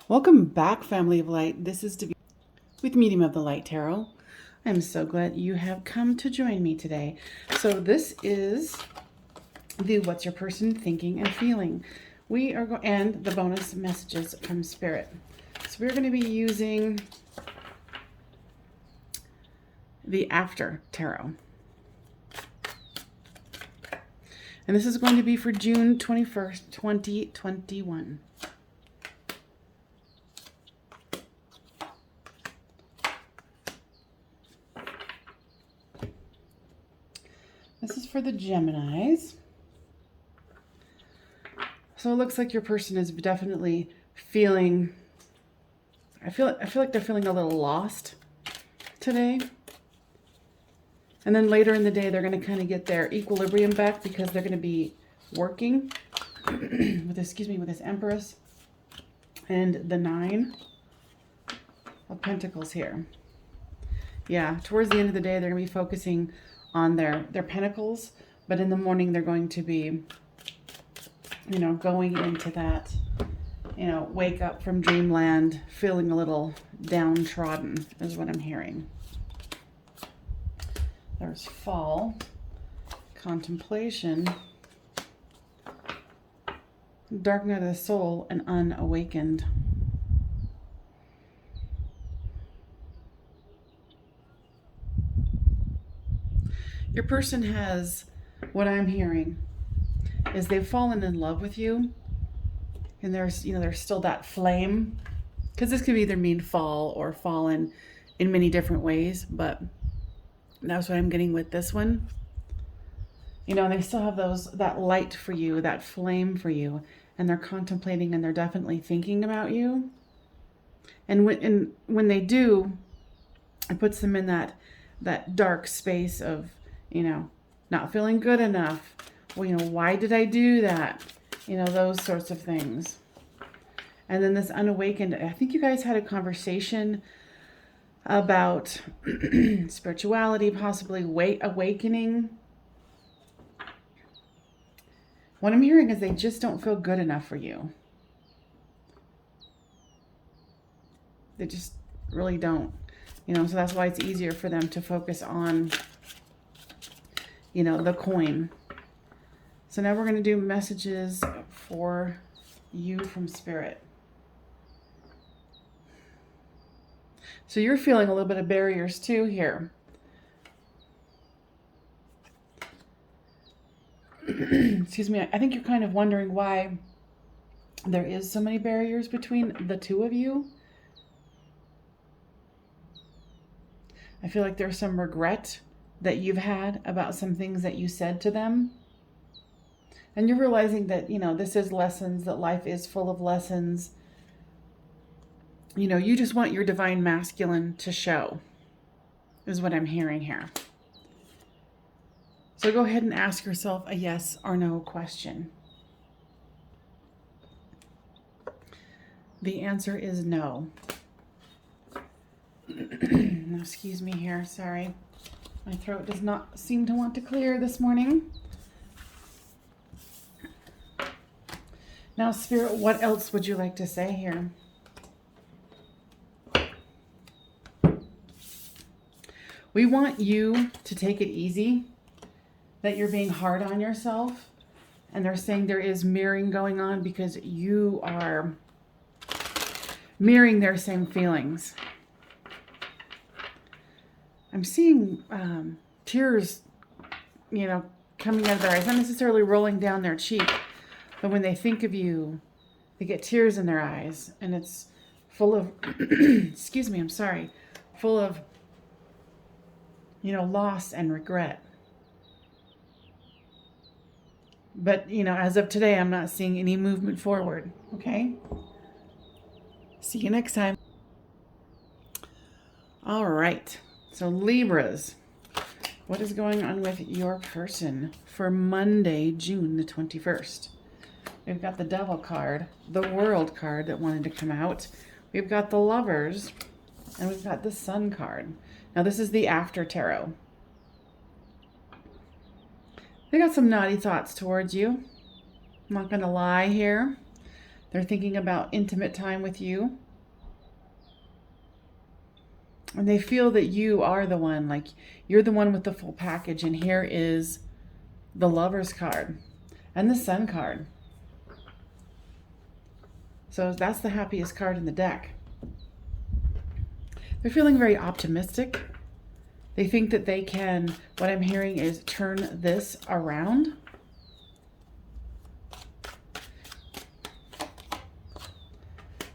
Welcome back, family of light. This is Devi with Medium of the Light Tarot. I'm so glad you have come to join me today. So this is the What's Your Person Thinking and Feeling. We are going and the bonus messages from Spirit. So we're going to be using the After Tarot. And this is going to be for June 21st, 2021. This is for the Geminis. So it looks like your person is definitely feeling, I feel like they're feeling a little lost today. And then later in the day, they're going to kind of get their equilibrium back because they're going to be working with this Empress and the Nine of Pentacles here. Yeah, towards the end of the day, they're going to be focusing on their pentacles, but in the morning they're going to be, going into that, wake up from dreamland, feeling a little downtrodden is what I'm hearing. There's fall, contemplation, dark night of the soul, and unawakened. Your person has, what I'm hearing, is they've fallen in love with you. And there's still that flame. Because this could either mean fall or fallen in many different ways. But that's what I'm getting with this one. They still have that light for you, that flame for you. And they're contemplating and they're definitely thinking about you. And when they do, it puts them in that dark space of, not feeling good enough. Well, why did I do that? Those sorts of things. And then this unawakened, I think you guys had a conversation about spirituality, possibly awakening. What I'm hearing is they just don't feel good enough for you. They just really don't. So that's why it's easier for them to focus on the coin. So now we're going to do messages for you from Spirit. So you're feeling a little bit of barriers too here. Excuse me. I think you're kind of wondering why there is so many barriers between the two of you. I feel like there's some regret that you've had about some things that you said to them. And you're realizing that, this is lessons, that life is full of lessons. You just want your divine masculine to show, is what I'm hearing here. So go ahead and ask yourself a yes or no question. The answer is no. Excuse me here, sorry. My throat does not seem to want to clear this morning. Now, Spirit, what else would you like to say here? We want you to take it easy, that you're being hard on yourself. And they're saying there is mirroring going on because you are mirroring their same feelings. I'm seeing tears, coming out of their eyes, not necessarily rolling down their cheek, but when they think of you, they get tears in their eyes, and it's full of, excuse me, I'm sorry, full of, loss and regret. But, as of today, I'm not seeing any movement forward, okay? See you next time. All right. So Libras, what is going on with your person for Monday, June the 21st? We've got the Devil card, the World card that wanted to come out. We've got the Lovers, and we've got the Sun card. Now this is the After Tarot. They got some naughty thoughts towards you. I'm not going to lie here. They're thinking about intimate time with you. And they feel that you are the one, like you're the one with the full package. And here is the Lover's card and the Sun card. So that's the happiest card in the deck. They're feeling very optimistic. They think that they can, what I'm hearing is turn this around.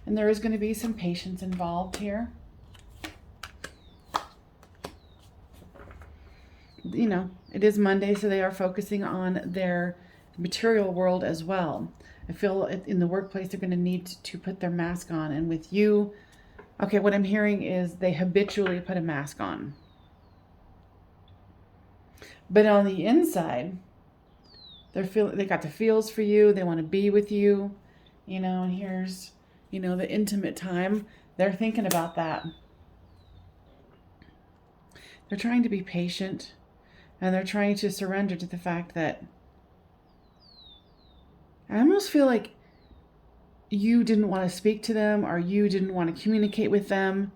And there is going to be some patience involved here. You know, it is Monday, so they are focusing on their material world as well. I feel in the workplace they're going to need to put their mask on. And with you, okay, what I'm hearing is they habitually put a mask on. But on the inside, they got the feels for you. They want to be with you, you know, and here's, you know, the intimate time. They're thinking about that. They're trying to be patient, and they're trying to surrender to the fact that I almost feel like you didn't want to speak to them, or you didn't want to communicate with them.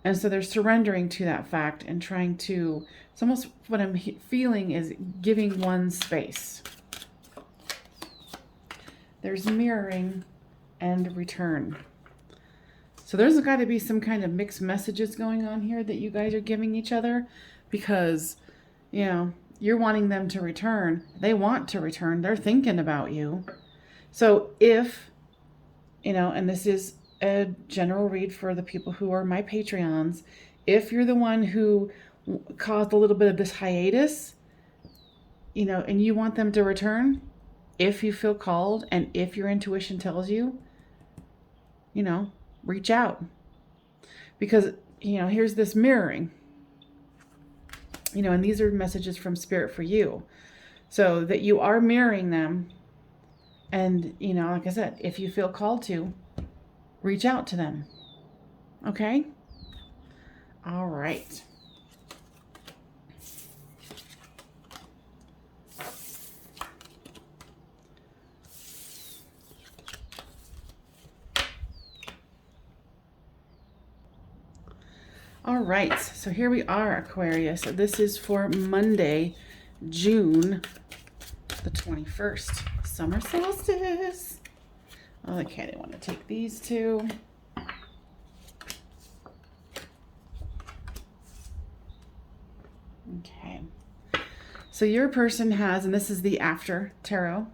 And so they're surrendering to that fact and trying to, it's almost what I'm feeling is giving one space. There's mirroring and return. So there's got to be some kind of mixed messages going on here that you guys are giving each other, because, you know, you're wanting them to return. They want to return. They're thinking about you. So if, you know, and this is a general read for the people who are my Patreons, if you're the one who caused a little bit of this hiatus, you know, and you want them to return, if you feel called and if your intuition tells you, you know, reach out. Because, you know, here's this mirroring. You know, and these are messages from Spirit for you. So that you are mirroring them. And, you know, like I said, if you feel called to, reach out to them. Okay? All right. All right, so here we are, Aquarius. This is for Monday, June the 21st. Summer solstice. Okay, I want to take these two. Okay. So your person has, and this is the after tarot,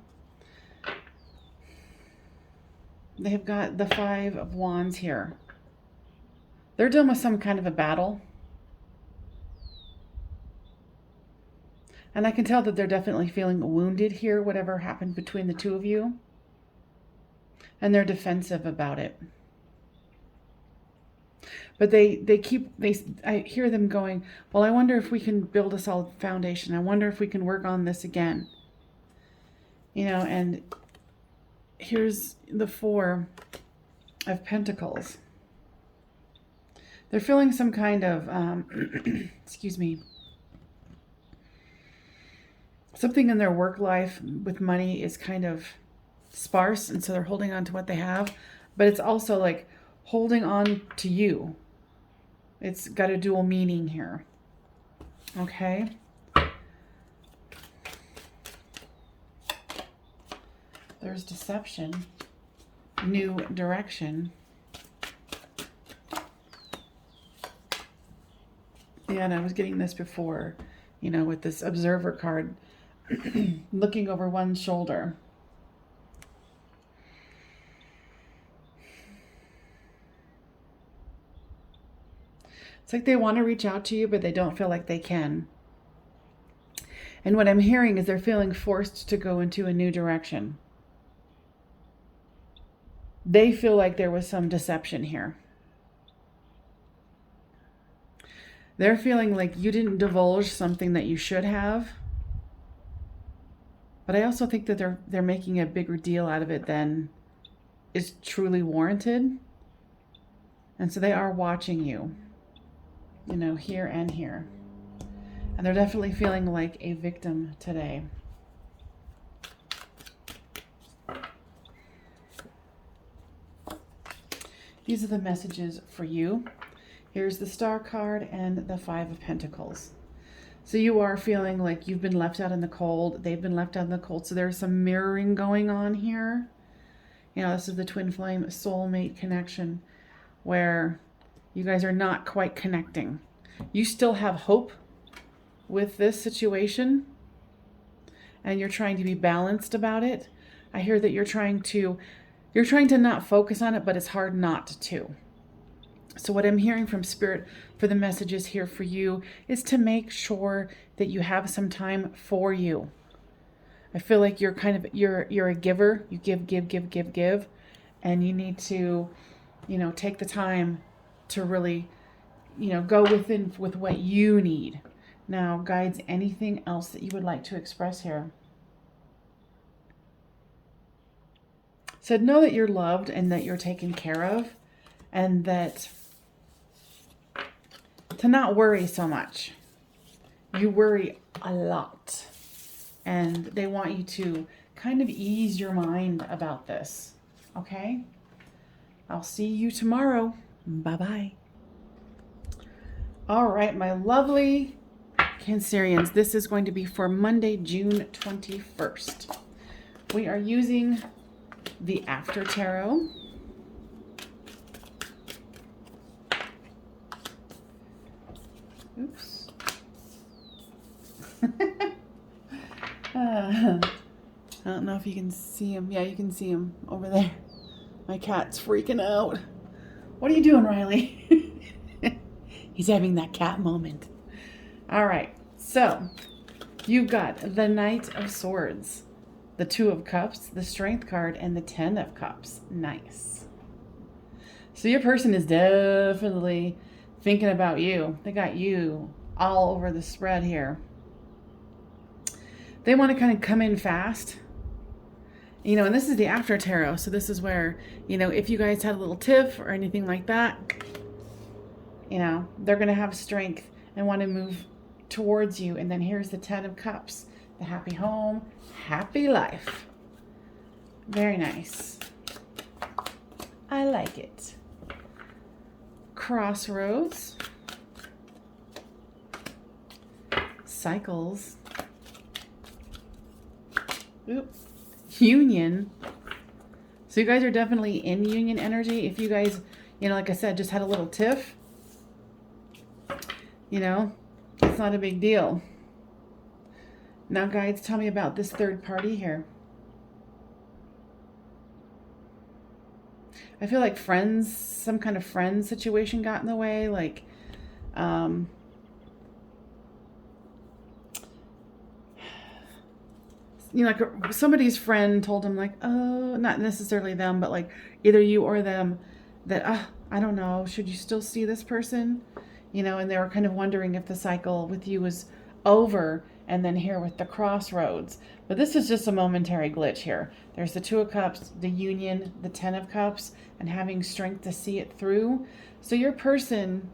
they have got the Five of Wands here. They're dealing with some kind of a battle. And I can tell that they're definitely feeling wounded here, whatever happened between the two of you. And they're defensive about it. But I hear them going, well, I wonder if we can build a solid foundation. I wonder if we can work on this again. You know, and here's the Four of Pentacles. They're feeling some kind of, excuse me, something in their work life with money is kind of sparse, and so they're holding on to what they have. But it's also like holding on to you. It's got a dual meaning here. Okay. There's deception, new direction. Yeah, and I was getting this before, you know, with this observer card, looking over one's shoulder. It's like they want to reach out to you, but they don't feel like they can. And what I'm hearing is they're feeling forced to go into a new direction. They feel like there was some deception here. They're feeling like you didn't divulge something that you should have. But I also think that they're making a bigger deal out of it than is truly warranted. And so they are watching you, you know, here and here. And they're definitely feeling like a victim today. These are the messages for you. Here's the Star card and the Five of Pentacles. So you are feeling like you've been left out in the cold. They've been left out in the cold. So there's some mirroring going on here. You know, this is the twin flame soulmate connection where you guys are not quite connecting. You still have hope with this situation and you're trying to be balanced about it. I hear that you're trying to not focus on it, but it's hard not to. So what I'm hearing from Spirit for the messages here for you is to make sure that you have some time for you. I feel like you're you're a giver. You give, and you need to, take the time to really, go within with what you need. Now, guides, anything else that you would like to express here? So know that you're loved and that you're taken care of, and that to not worry so much. You worry a lot, and they want you to kind of ease your mind about this. Okay? I'll see you tomorrow. Bye-bye. All right, my lovely Cancerians, this is going to be for Monday, June 21st. We are using the After Tarot. Oops. I don't know if you can see him. Yeah, you can see him over there. My cat's freaking out. What are you doing, Riley? He's having that cat moment. All right, so you've got the Knight of Swords, the Two of Cups, the Strength card, and the Ten of Cups. Nice. So your person is definitely thinking about you. They got you all over the spread here. They want to kind of come in fast. And this is the After Tarot. So this is where, if you guys had a little tiff or anything like that, they're going to have strength and want to move towards you. And then here's the Ten of Cups, the happy home, happy life. Very nice. I like it. Crossroads. Cycles. Oops. Union. So you guys are definitely in union energy. If you guys, like I said, just had a little tiff, it's not a big deal. Now, guides, tell me about this third party here. I feel like friends, some kind of friend situation got in the way. Like, like somebody's friend told him, like, oh, not necessarily them, but like either you or them, that, I don't know, should you still see this person? And they were kind of wondering if the cycle with you was over. And then here with the Crossroads. But this is just a momentary glitch here. There's the Two of Cups, the Union, the Ten of Cups, and having strength to see it through. So your person,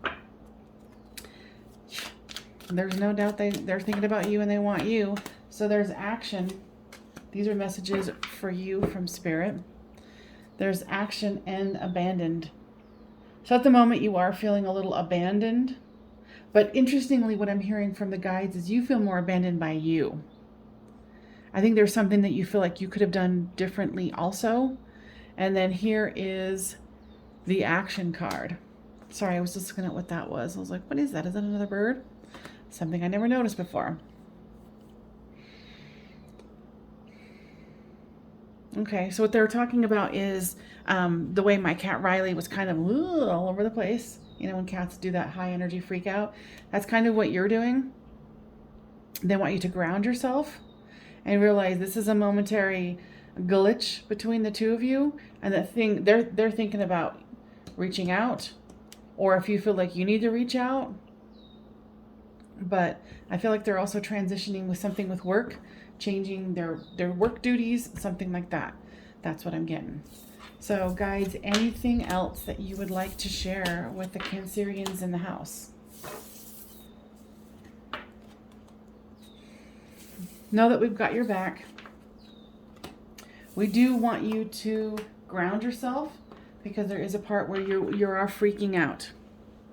there's no doubt they're thinking about you and they want you. So there's action. These are messages for you from Spirit. There's action and abandoned. So at the moment you are feeling a little abandoned. But interestingly, what I'm hearing from the guides is you feel more abandoned by you. I think there's something that you feel like you could have done differently also. And then here is the action card. Sorry, I was just looking at what that was. I was like, what is that? Is that another bird? Something I never noticed before. Okay, so what they're talking about is the way my cat Riley was kind of all over the place. When cats do that high energy freak out, that's kind of what you're doing. They want you to ground yourself and realize this is a momentary glitch between the two of you, and that thing they're thinking about reaching out, or if you feel like you need to reach out. But I feel like they're also transitioning with something with work, changing their work duties, something like that. That's what I'm getting. So, guides, anything else that you would like to share with the Cancerians in the house? Know that we've got your back. We do want you to ground yourself. because there is a part where you are freaking out.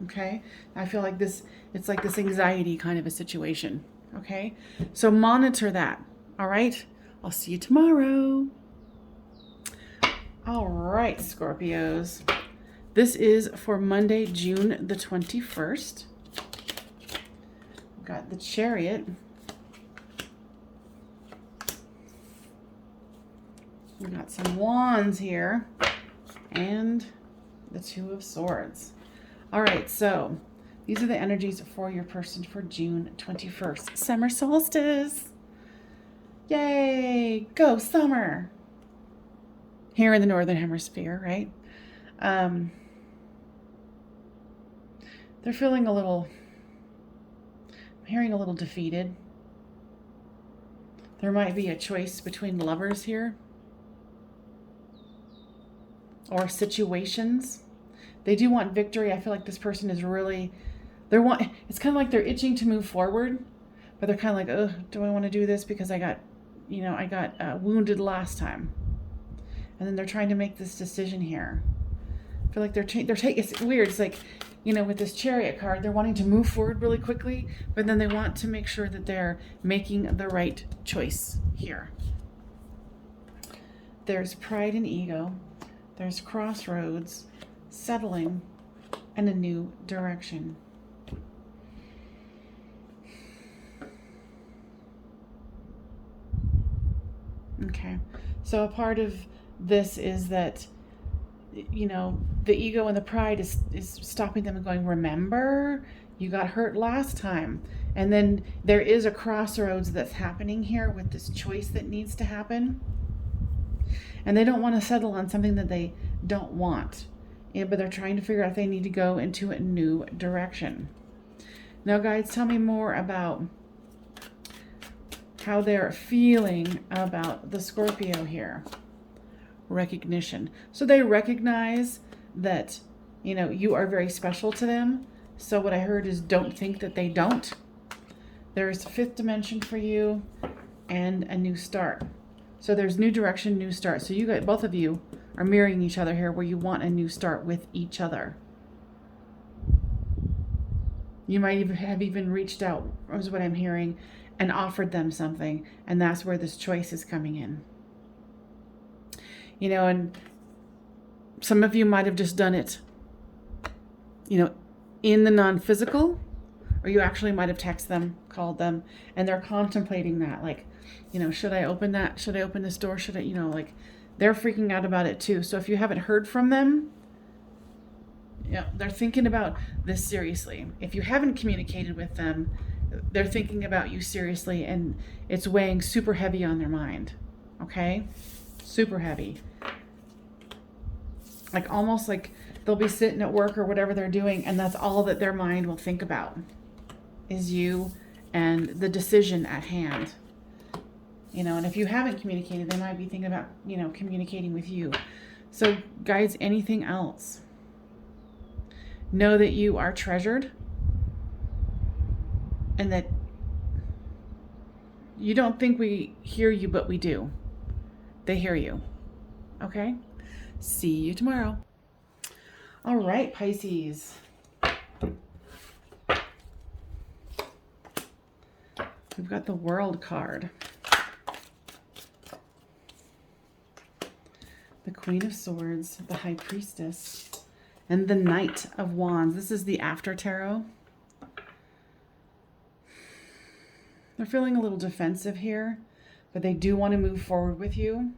Okay? I feel like this, it's like this anxiety kind of a situation. Okay? So monitor that. All right? I'll see you tomorrow. All right, Scorpios. This is for Monday, June the 21st. We've got the Chariot. We've got some Wands here. And the Two of Swords. All right, so these are the energies for your person for June 21st. Summer solstice. Yay! Go summer! Here in the Northern Hemisphere, right? They're feeling a little, I'm hearing a little defeated. There might be a choice between lovers here. Or situations. They do want victory. I feel like this person is really, it's kind of like they're itching to move forward, but they're kind of like, oh, do I want to do this because I got wounded last time. And then they're trying to make this decision here. I feel like they're taking, it's weird. It's like, with this Chariot card, they're wanting to move forward really quickly, but then they want to make sure that they're making the right choice here. There's pride and ego. There's crossroads, settling, and a new direction. Okay, so a part of this is that, the ego and the pride is stopping them and going, remember, you got hurt last time. And then there is a crossroads that's happening here with this choice that needs to happen. And they don't want to settle on something that they don't want. But they're trying to figure out if they need to go into a new direction. Now, guys, tell me more about how they're feeling about the Scorpio here. Recognition. So they recognize that, you are very special to them. So what I heard is don't think that they don't. There's a fifth dimension for you and a new start. So there's new direction, new start. So you guys, both of you are mirroring each other here where you want a new start with each other. You might even have reached out, is what I'm hearing, and offered them something. And that's where this choice is coming in. And some of you might have just done it, in the non-physical, or you actually might have texted them, called them, and they're contemplating that. Like, should I open that? Should I open this door? Should I, they're freaking out about it too. So if you haven't heard from them, they're thinking about this seriously. If you haven't communicated with them, they're thinking about you seriously, and it's weighing super heavy on their mind. Okay? Super heavy. Like almost like they'll be sitting at work or whatever they're doing, and that's all that their mind will think about is you and the decision at hand. And if you haven't communicated, they might be thinking about, communicating with you. So guys, anything else? Know that you are treasured and that you don't think we hear you, but we do. They hear you. Okay? See you tomorrow. All right, Pisces. We've got the World card. The Queen of Swords, the High Priestess, and the Knight of Wands. This is the After Tarot. They're feeling a little defensive here, but they do want to move forward with you.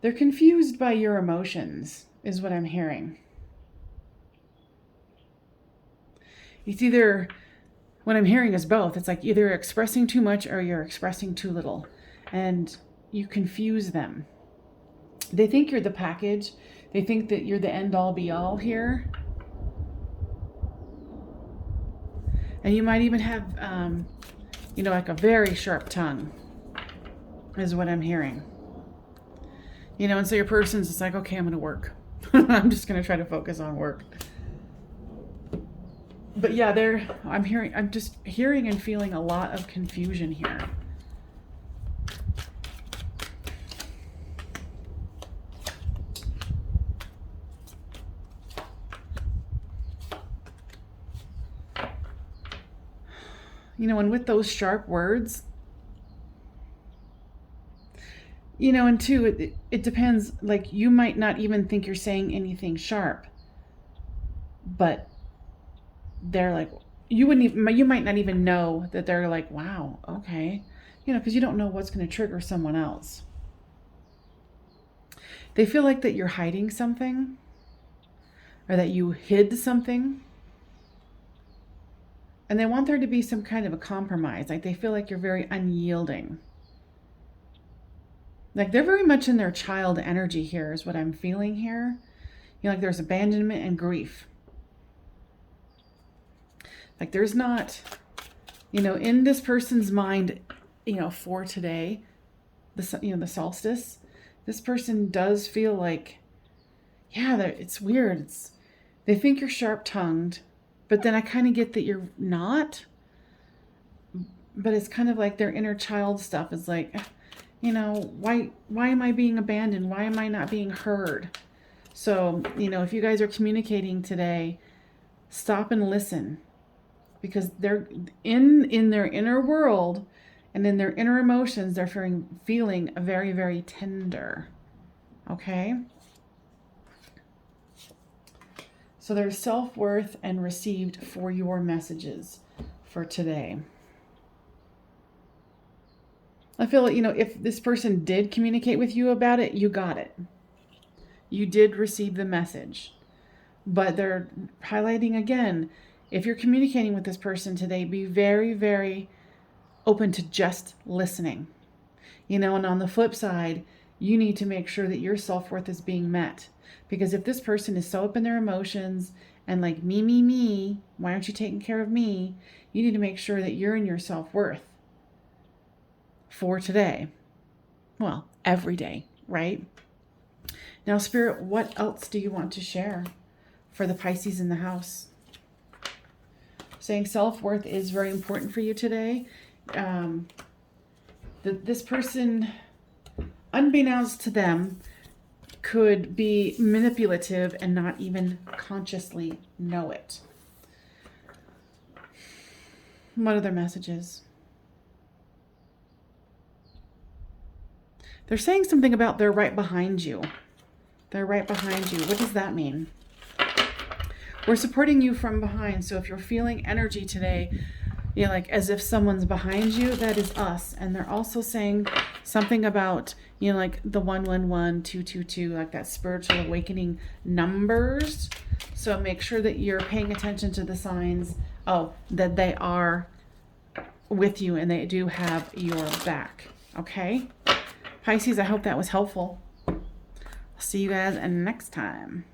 They're confused by your emotions, is what I'm hearing. It's either, what I'm hearing is both. It's like either expressing too much or you're expressing too little. And you confuse them. They think you're the package. They think that you're the end-all be-all here. And you might even have, like a very sharp tongue, is what I'm hearing. And so your person's just like, okay, I'm going to work. I'm just going to try to focus on work. But yeah, I'm just hearing and feeling a lot of confusion here. And with those sharp words, and two, it depends. Like, you might not even think you're saying anything sharp, but they're like, you might not even know that they're like, wow, okay. Because you don't know what's going to trigger someone else. They feel like that you're hiding something, or that you hid something. And they want there to be some kind of a compromise. Like, they feel like you're very unyielding. Like, they're very much in their child energy here, is what I'm feeling here. Like, there's abandonment and grief. Like, there's not, in this person's mind, for today, the solstice, this person does feel like, it's weird. They think you're sharp-tongued, but then I kind of get that you're not. But it's kind of like their inner child stuff is like, why am I being abandoned? Why am I not being heard? So, if you guys are communicating today, stop and listen. Because they're in their inner world and in their inner emotions, they're feeling very, very tender. Okay? So there's self-worth and received for your messages for today. I feel like, if this person did communicate with you about it, you got it. You did receive the message. But they're highlighting again, if you're communicating with this person today, be very, very open to just listening. And on the flip side, you need to make sure that your self-worth is being met. Because if this person is so up in their emotions and like, me, why aren't you taking care of me? You need to make sure that you're in your self-worth for today. Well, every day, right? Now, Spirit, what else do you want to share for the Pisces in the house? Saying self-worth is very important for you today. This person, unbeknownst to them, could be manipulative and not even consciously know it. What are their messages? They're saying something about they're right behind you. They're right behind you. What does that mean? We're supporting you from behind. So if you're feeling energy today, like as if someone's behind you, that is us. And they're also saying something about, like the 111, 222, like that spiritual awakening numbers. So make sure that you're paying attention to the signs, that they are with you and they do have your back. Okay? Pisces, I hope that was helpful. I'll see you guys next time.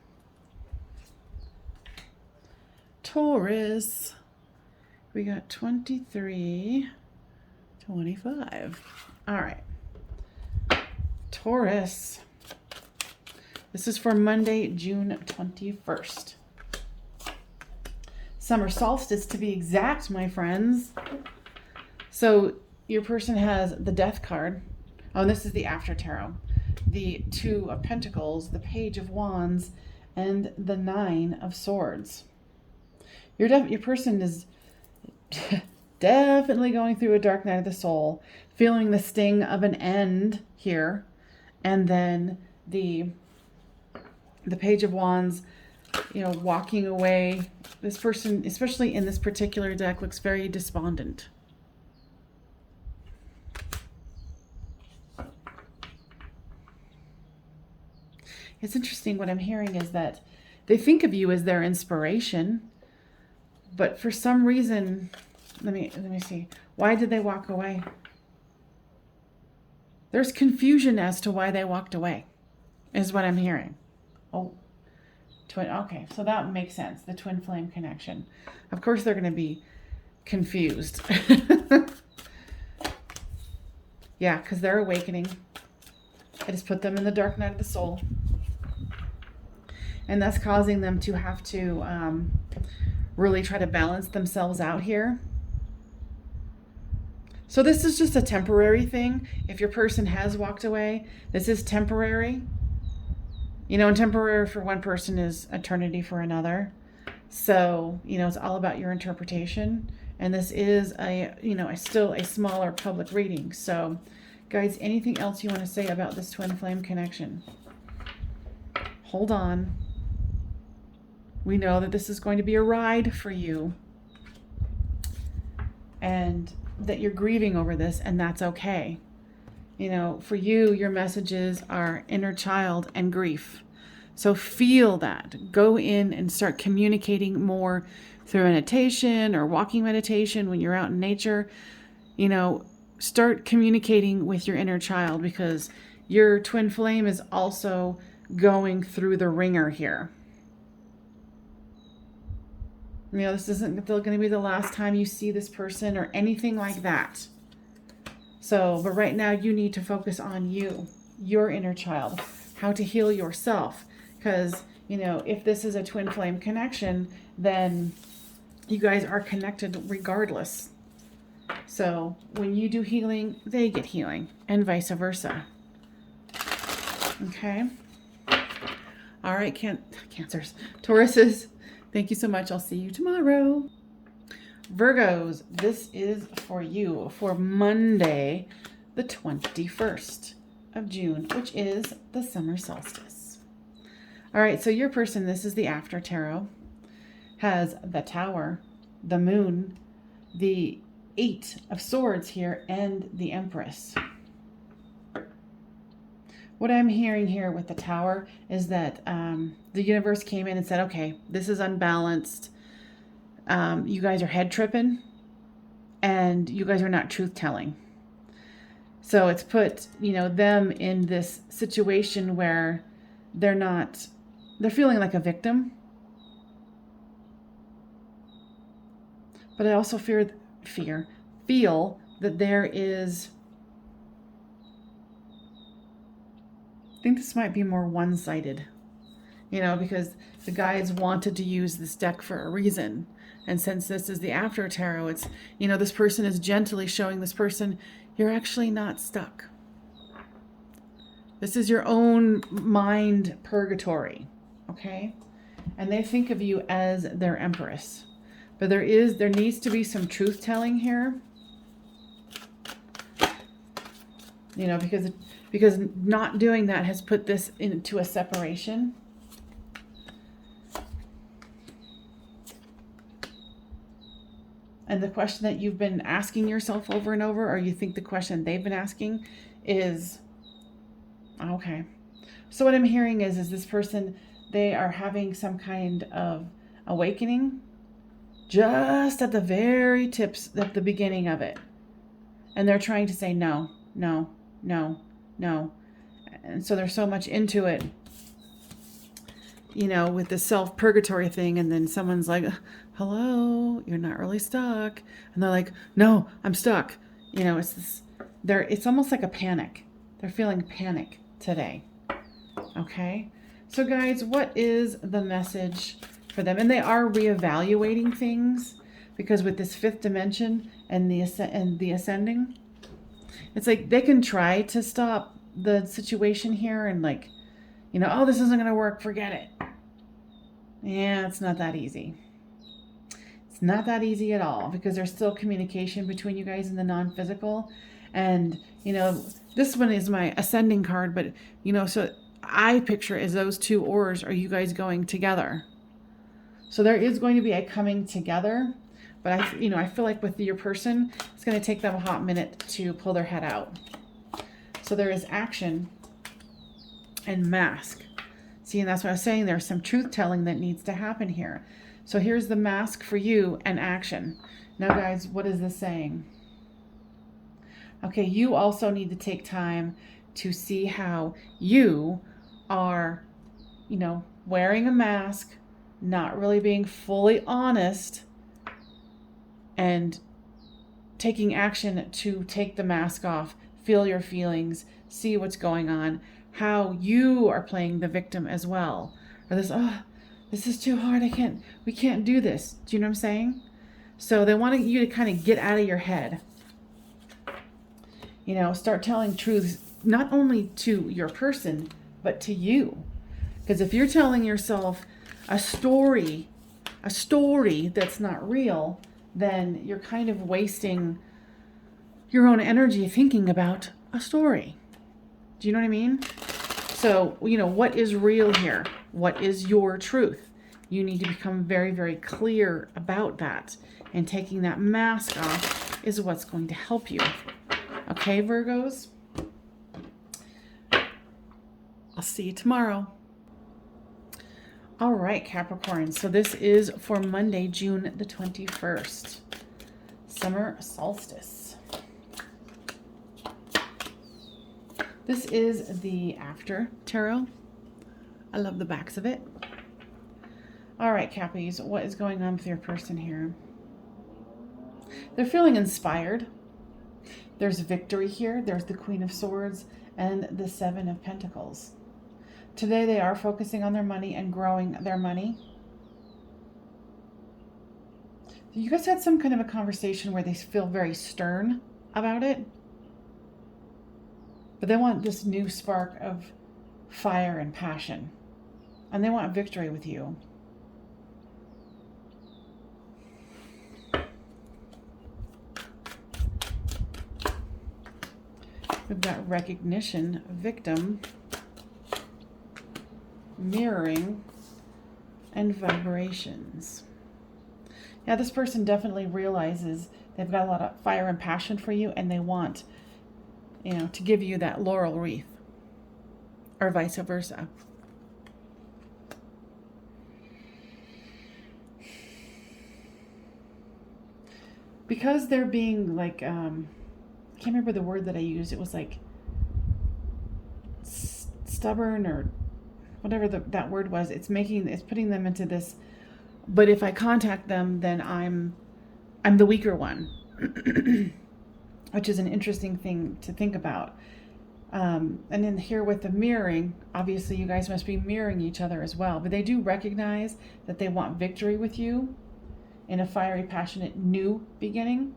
Taurus, we got 23, 25. All right. Taurus. This is for Monday, June 21st. Summer solstice to be exact, my friends. So your person has the Death card. Oh, and this is the After Tarot. The Two of Pentacles, the Page of Wands, and the Nine of Swords. Your person is definitely going through a dark night of the soul, feeling the sting of an end here. And then the Page of Wands, walking away. This person, especially in this particular deck, looks very despondent. It's interesting, what I'm hearing is that they think of you as their inspiration, but for some reason, let me see. Why did they walk away? There's confusion as to why they walked away, is what I'm hearing. Oh, okay, so that makes sense. The twin flame connection. Of course they're going to be confused. Yeah, because they're awakening. It has put them in the dark night of the soul. And that's causing them to have to really try to balance themselves out here. So this is just a temporary thing. If your person has walked away, this is temporary. And temporary for one person is eternity for another. So, it's all about your interpretation And this is still a smaller public reading. So guys, anything else you want to say about this twin flame connection? Hold on. We know that this is going to be a ride for you, and that you're grieving over this, and that's okay. For you, your messages are inner child and grief. So feel that. Go in and start communicating more through meditation or walking meditation when you're out in nature. Start communicating with your inner child, because your twin flame is also going through the ringer here. This isn't going to be the last time you see this person or anything like that. So, but right now you need to focus on you, your inner child, how to heal yourself. Because, if this is a twin flame connection, then you guys are connected regardless. So when you do healing, they get healing, and vice versa. Okay. All right, Cancers. Tauruses, thank you so much. I'll see you tomorrow. Virgos, this is for you for Monday, the 21st of June, which is the summer solstice. All right, so your person, this is the after tarot, has the Tower, the Moon, the Eight of Swords here, and the Empress. What I'm hearing here with the Tower is that the universe came in and said, okay, this is unbalanced. You guys are head tripping, and you guys are not truth telling. So it's put, them in this situation where they're feeling like a victim. But I also feel that there is, I think this might be more one-sided, because the guides wanted to use this deck for a reason. And since this is the after tarot, it's, this person is gently showing this person, you're actually not stuck. This is your own mind purgatory, okay? And they think of you as their empress. But there needs to be some truth telling here. Because not doing that has put this into a separation. And the question that you've been asking yourself over and over, or you think the question they've been asking is, okay. So what I'm hearing is this person, they are having some kind of awakening just at the very tips, at the beginning of it. And they're trying to say no, no, no, no. And so they're so much into it, with the self-purgatory thing. And then someone's like, hello, you're not really stuck. And they're like, no, I'm stuck. It's almost like a panic. They're feeling panic today. Okay. So guys, what is the message for them? And they are reevaluating things, because with this fifth dimension and the ascending, it's like they can try to stop the situation here and oh, this isn't going to work, forget it. Yeah, it's not that easy. It's not that easy at all, because there's still communication between you guys in the non-physical. And, this one is my ascending card, but, so I picture as those two oars are you guys going together. So there is going to be a coming together, but I feel like with your person, it's going to take them a hot minute to pull their head out. So there is action and mask. See, and that's what I was saying. There's some truth telling that needs to happen here. So here's the mask for you and action. Now, guys, what is this saying? Okay, you also need to take time to see how you are, wearing a mask, not really being fully honest, and taking action to take the mask off, feel your feelings, see what's going on, how you are playing the victim as well. Or this is too hard, we can't do this. Do you know what I'm saying? So they want you to kind of get out of your head. Start telling truths, not only to your person, but to you. Because if you're telling yourself a story that's not real, then you're kind of wasting your own energy thinking about a story. Do you know what I mean? So, what is real here? What is your truth? You need to become very, very clear about that. And taking that mask off is what's going to help you. Okay, Virgos? I'll see you tomorrow. All right, Capricorn. So this is for Monday, June the 21st. Summer solstice. This is the After Tarot. I love the backs of it. All right, Cappies, what is going on with your person here? They're feeling inspired. There's victory here. There's the Queen of Swords and the Seven of Pentacles. Today they are focusing on their money and growing their money. You guys had some kind of a conversation where they feel very stern about it. But they want this new spark of fire and passion. And they want victory with you. We've got recognition, victim, mirroring, and vibrations. Yeah, this person definitely realizes they've got a lot of fire and passion for you, and they want, to give you that laurel wreath, or vice versa. Because they're being like, I can't remember the word that I used. It was like stubborn or whatever that word was. It's putting them into this. But if I contact them, then I'm the weaker one, which is an interesting thing to think about. And then here with the mirroring, obviously you guys must be mirroring each other as well. But they do recognize that they want victory with you in a fiery, passionate new beginning.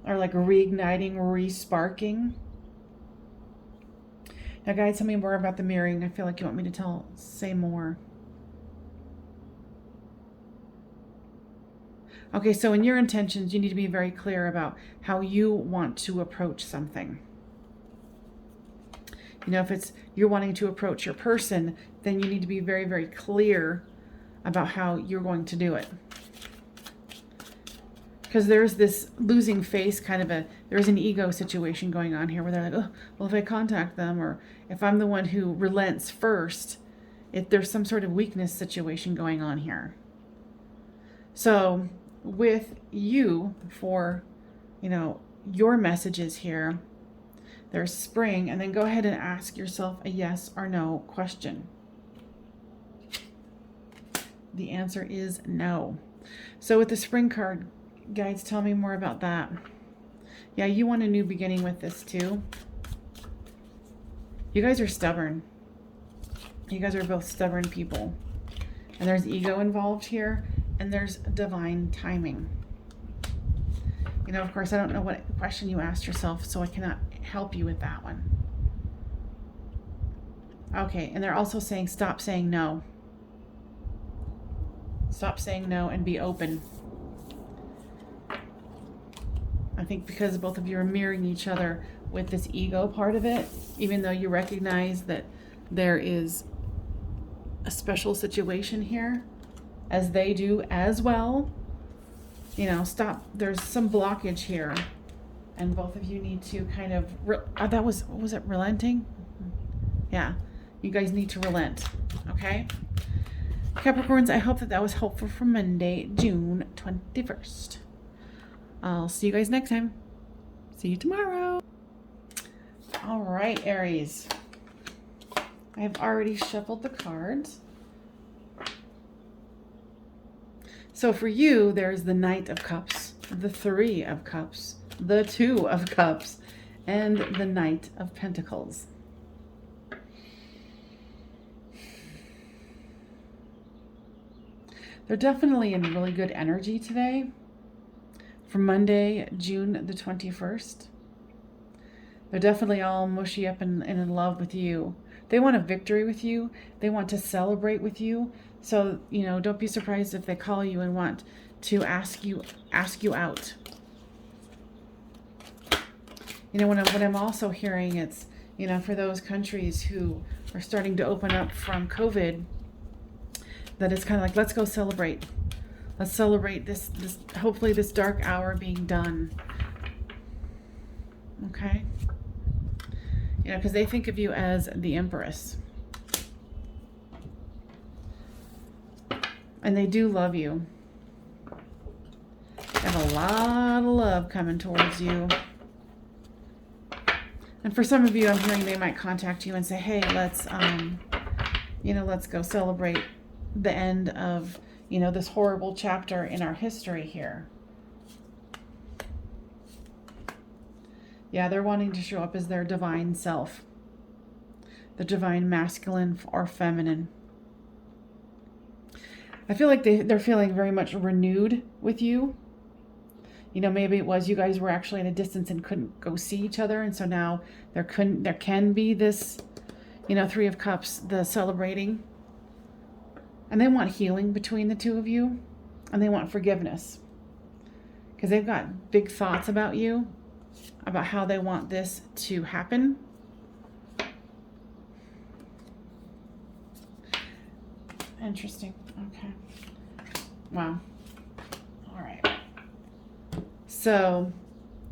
Or like reigniting, re-sparking. Now, guys, tell me more about the mirroring. I feel like you want me to say more. Okay, so in your intentions, you need to be very clear about how you want to approach something. If you're wanting to approach your person, then you need to be very, very clear about how you're going to do it. Because there's this losing face there's an ego situation going on here where they're like, oh, well, if I contact them or if I'm the one who relents first, there's some sort of weakness situation going on here. So with you, for, your messages here, there's spring, and then go ahead and ask yourself a yes or no question. The answer is no. So with the spring card, guys, tell me more about that. Yeah, you want a new beginning with this too. You guys are stubborn. You guys are both stubborn people. And there's ego involved here, and there's divine timing. Of course, I don't know what question you asked yourself, so I cannot help you with that one. Okay, and they're also saying stop saying no. Stop saying no and be open. I think because both of you are mirroring each other with this ego part of it, even though you recognize that there is a special situation here, as they do as well, stop. There's some blockage here, and both of you need to kind of, was it relenting? Yeah, you guys need to relent, okay? Capricorns, I hope that was helpful for Monday, June 21st. I'll see you guys next time. See you tomorrow. All right, Aries. I have already shuffled the cards. So for you, there's the Knight of Cups, the Three of Cups, the Two of Cups, and the Knight of Pentacles. They're definitely in really good energy today. For Monday, June the 21st. They're definitely all mushy up and in love with you. They want a victory with you. They want to celebrate with you. So, don't be surprised if they call you and want to ask you out. You know, what I'm also hearing, it's, you know, for those countries who are starting to open up from COVID, that it's kind of like, let's go celebrate. Let's celebrate this hopefully this dark hour being done. Okay? You know, because they think of you as the Empress. And they do love you. They have a lot of love coming towards you. And for some of you, I'm hearing they might contact you and say, hey, let's go celebrate the end of, you know, this horrible chapter in our history here. Yeah, they're wanting to show up as their divine self. The divine masculine or feminine. I feel like they're feeling very much renewed with you. You know, maybe it was you guys were actually at a distance and couldn't go see each other. And so now there can be this, you know, Three of Cups, the celebrating. And they want healing between the two of you. And they want forgiveness. Because they've got big thoughts about you. About how they want this to happen. Interesting. Okay. Wow. All right. So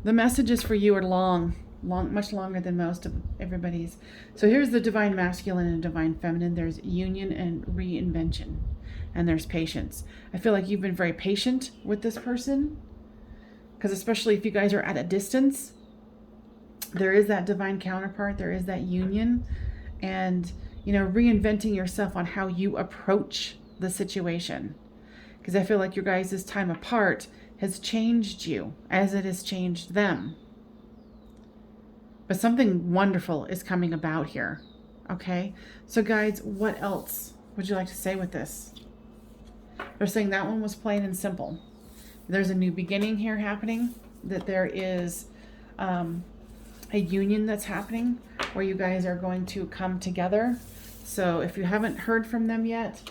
the messages for you are long, much longer than most of everybody's. So here's the divine masculine and divine feminine. There's union and reinvention. And there's patience. I feel like you've been very patient with this person. Because especially if you guys are at a distance, there is that divine counterpart. There is that union. And, you know, reinventing yourself on how you approach the situation. Because I feel like your guys' time apart has changed you as it has changed them. But something wonderful is coming about here. Okay? So guys, what else would you like to say with this? They're saying that one was plain and simple. There's a new beginning here happening. That there is a union that's happening where you guys are going to come together. So if you haven't heard from them yet,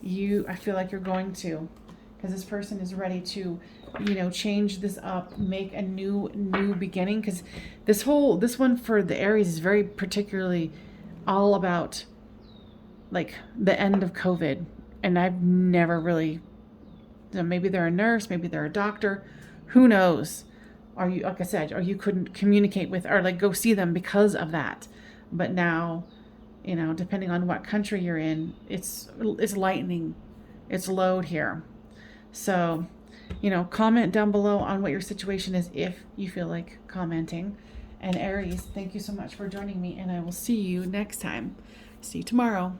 I feel like you're going to. Because this person is ready to, you know, change this up, make a new beginning. Because this one for the Aries is very particularly all about like the end of COVID. And I've never really, maybe they're a nurse, maybe they're a doctor, who knows? Or you, like I said, or you couldn't communicate with or like go see them because of that. But now, you know, depending on what country you're in, it's lightening its load here. So, you know, comment down below on what your situation is if you feel like commenting. And Aries, thank you so much for joining me, and I will see you next time. See you tomorrow.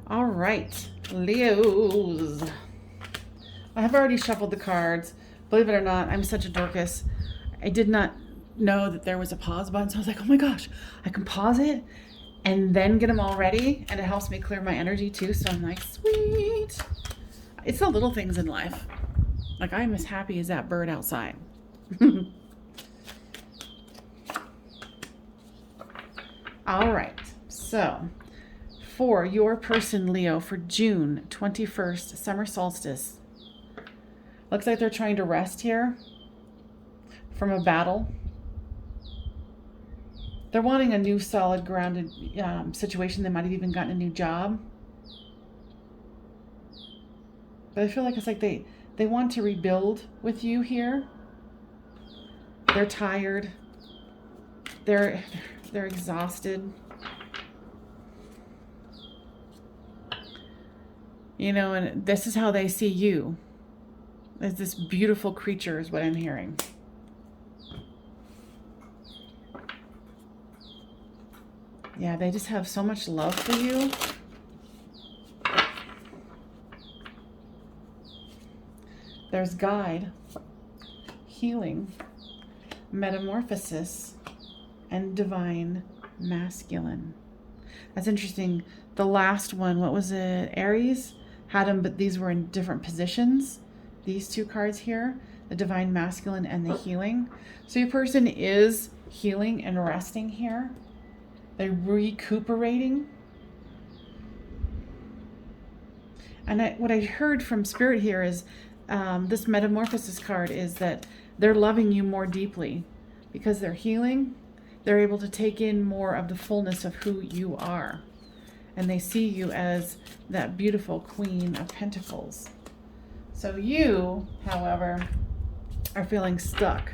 All right, Leos. I have already shuffled the cards. Believe it or not, I'm such a Dorcas. I did not know that there was a pause button, so I was like, oh my gosh, I can pause it and then get them all ready, and it helps me clear my energy too, so I'm like, sweet. It's the little things in life. Like, I'm as happy as that bird outside. All right, so for your person, Leo, for June 21st, summer solstice. Looks like they're trying to rest here from a battle. They're wanting a new solid, grounded situation. They might have even gotten a new job. But I feel like it's like they want to rebuild with you here. They're tired. They're exhausted. You know, and this is how they see you. As this beautiful creature is what I'm hearing. Yeah, they just have so much love for you. There's guide, healing, metamorphosis, and divine masculine. That's interesting. The last one, what was it? Aries had them, but these were in different positions. These two cards here, the divine masculine and the healing. So your person is healing and resting here. They're recuperating. And what I heard from Spirit here is this Metamorphosis card is that they're loving you more deeply because they're healing. They're able to take in more of the fullness of who you are. And they see you as that beautiful Queen of Pentacles. So you, however, are feeling stuck.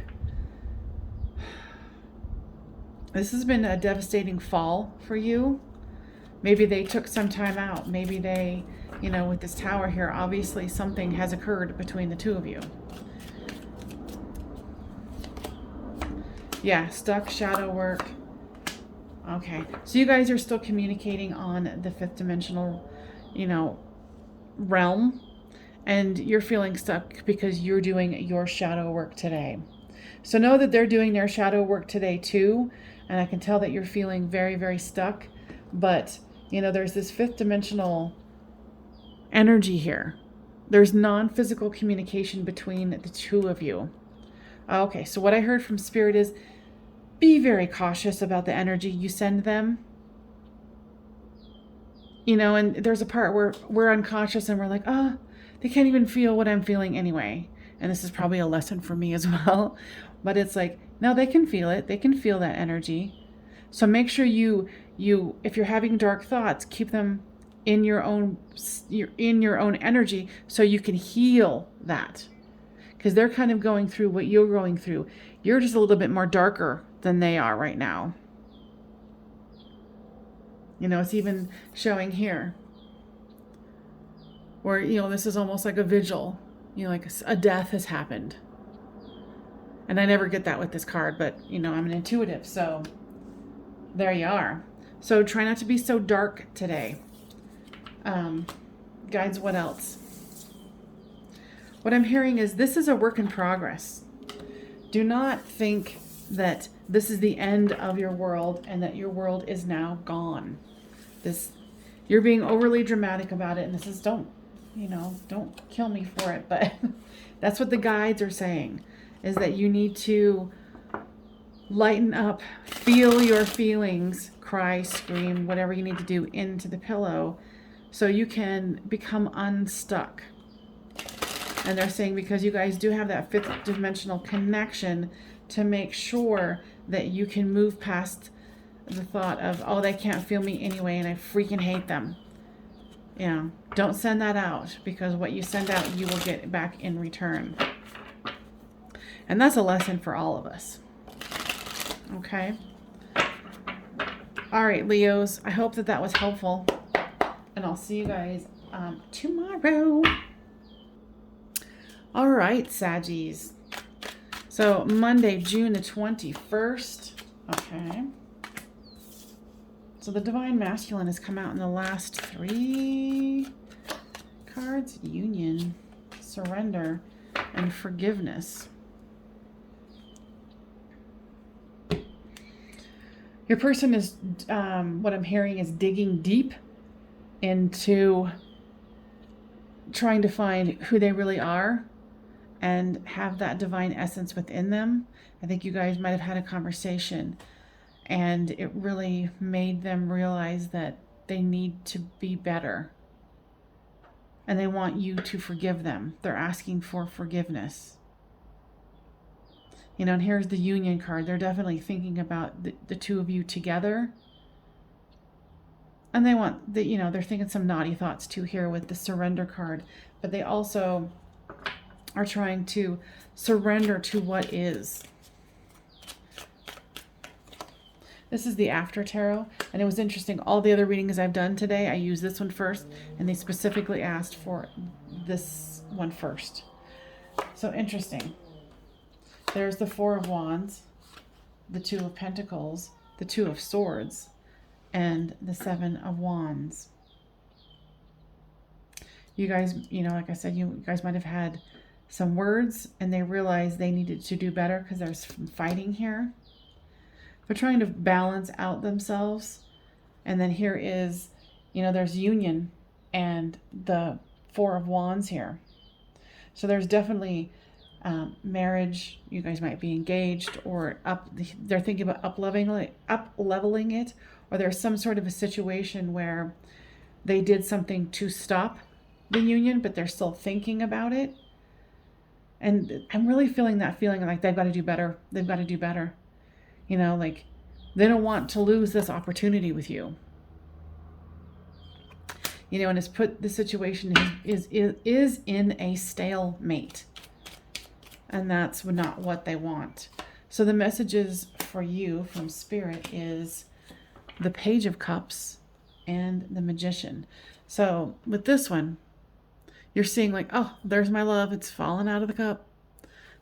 This has been a devastating fall for you. Maybe they took some time out. Maybe they, you know, with this Tower here, obviously something has occurred between the two of you. Yeah, stuck, shadow work. Okay, so you guys are still communicating on the fifth dimensional, you know, realm. And you're feeling stuck because you're doing your shadow work today. So know that they're doing their shadow work today too. And I can tell that you're feeling very, very stuck. But, you know, there's this fifth dimensional energy here. There's non-physical communication between the two of you. Okay, so what I heard from Spirit is be very cautious about the energy you send them. You know, and there's a part where we're unconscious and we're like, oh, they can't even feel what I'm feeling anyway. And this is probably a lesson for me as well. But it's like, no, they can feel it. They can feel that energy. So make sure you if you're having dark thoughts, keep them in your own energy so you can heal that. Because they're kind of going through what you're going through. You're just a little bit more darker than they are right now. You know, it's even showing here where, you know, this is almost like a vigil. You know, like a death has happened. And I never get that with this card, but, you know, I'm an intuitive, so there you are. So try not to be so dark today. Guides, what else? What I'm hearing is this is a work in progress. Do not think that this is the end of your world and that your world is now gone. You're being overly dramatic about it, and this is, don't kill me for it, but that's what the guides are saying, is that you need to lighten up, feel your feelings, cry, scream, whatever you need to do into the pillow so you can become unstuck. And they're saying because you guys do have that fifth dimensional connection, to make sure that you can move past the thought of, oh, they can't feel me anyway and I freaking hate them. Yeah, don't send that out, because what you send out, you will get back in return. And that's a lesson for all of us. Okay. All right, Leos, I hope that was helpful. And I'll see you guys tomorrow. All right, Saggies. So Monday, June the 21st. Okay. So the Divine Masculine has come out in the last 3 cards. Union, surrender, and forgiveness. Your person is, what I'm hearing is digging deep into trying to find who they really are and have that divine essence within them. I think you guys might have had a conversation and it really made them realize that they need to be better. And they want you to forgive them. They're asking for forgiveness. You know, and here's the Union card. They're definitely thinking about the two of you together. And they want, they're thinking some naughty thoughts too here with the surrender card. But they also are trying to surrender to what is. This is the After Tarot. And it was interesting. All the other readings I've done today, I used this one first. And they specifically asked for this one first. So interesting. There's the Four of Wands, the Two of Pentacles, the Two of Swords, and the Seven of Wands. You guys, like I said, you guys might have had some words and they realized they needed to do better because there's fighting here. They're trying to balance out themselves. And then here is, there's Union and the Four of Wands here. So there's definitely marriage. You guys might be engaged, or they're thinking about up-leveling it, or there's some sort of a situation where they did something to stop the union, but they're still thinking about it. And I'm really feeling that feeling like they've got to do better. They've got to do better. You know, like they don't want to lose this opportunity with you. You know, and it's put the situation is in a stalemate. And that's not what they want. So the messages for you from Spirit is the Page of Cups and the Magician. So with this one, you're seeing like, oh, there's my love. It's fallen out of the cup.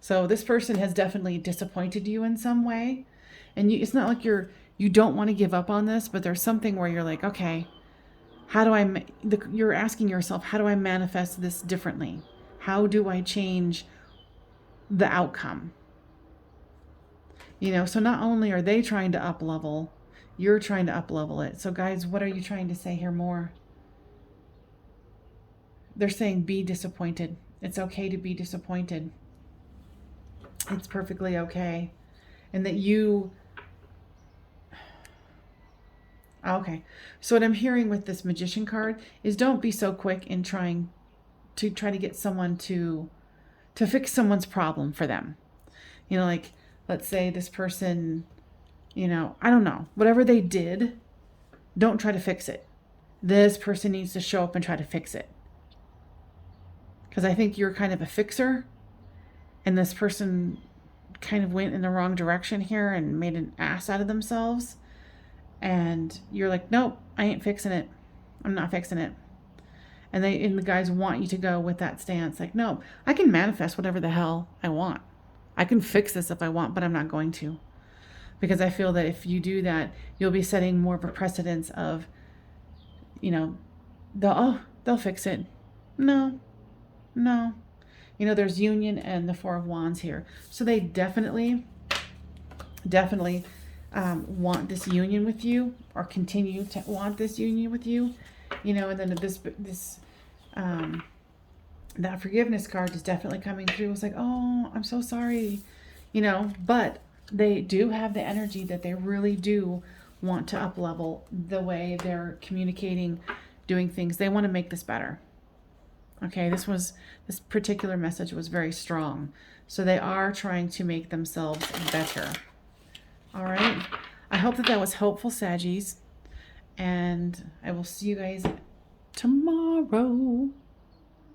So this person has definitely disappointed you in some way. And it's not like you don't want to give up on this, but there's something where you're like, okay, how do you're asking yourself, how do I manifest this differently? How do I change the outcome? You know, so not only are they trying to up level, you're trying to up level it. So guys, what are you trying to say here more? They're saying be disappointed. It's okay to be disappointed. It's perfectly okay. And that you... Okay. So what I'm hearing with this Magician card is don't be so quick in trying to get someone to fix someone's problem for them. You know, like, let's say this person, you know, I don't know, whatever they did, don't try to fix it. This person needs to show up and try to fix it. Because I think you're kind of a fixer, and this person kind of went in the wrong direction here and made an ass out of themselves. And you're like, nope, I ain't fixing it. I'm not fixing it. And the guys want you to go with that stance. Like, no, I can manifest whatever the hell I want. I can fix this if I want, but I'm not going to. Because I feel that if you do that, you'll be setting more of a precedence of, you know, they'll fix it. No. You know, there's union and the Four of Wands here. So they definitely want this union with you, or continue to want this union with you. You know, and then that forgiveness card is definitely coming through. It's like, oh, I'm so sorry, you know, but they do have the energy that they really do want to up level the way they're communicating, doing things. They want to make this better. Okay, this particular message was very strong. So they are trying to make themselves better. All right. I hope that was helpful, Saggies. And I will see you guys tomorrow.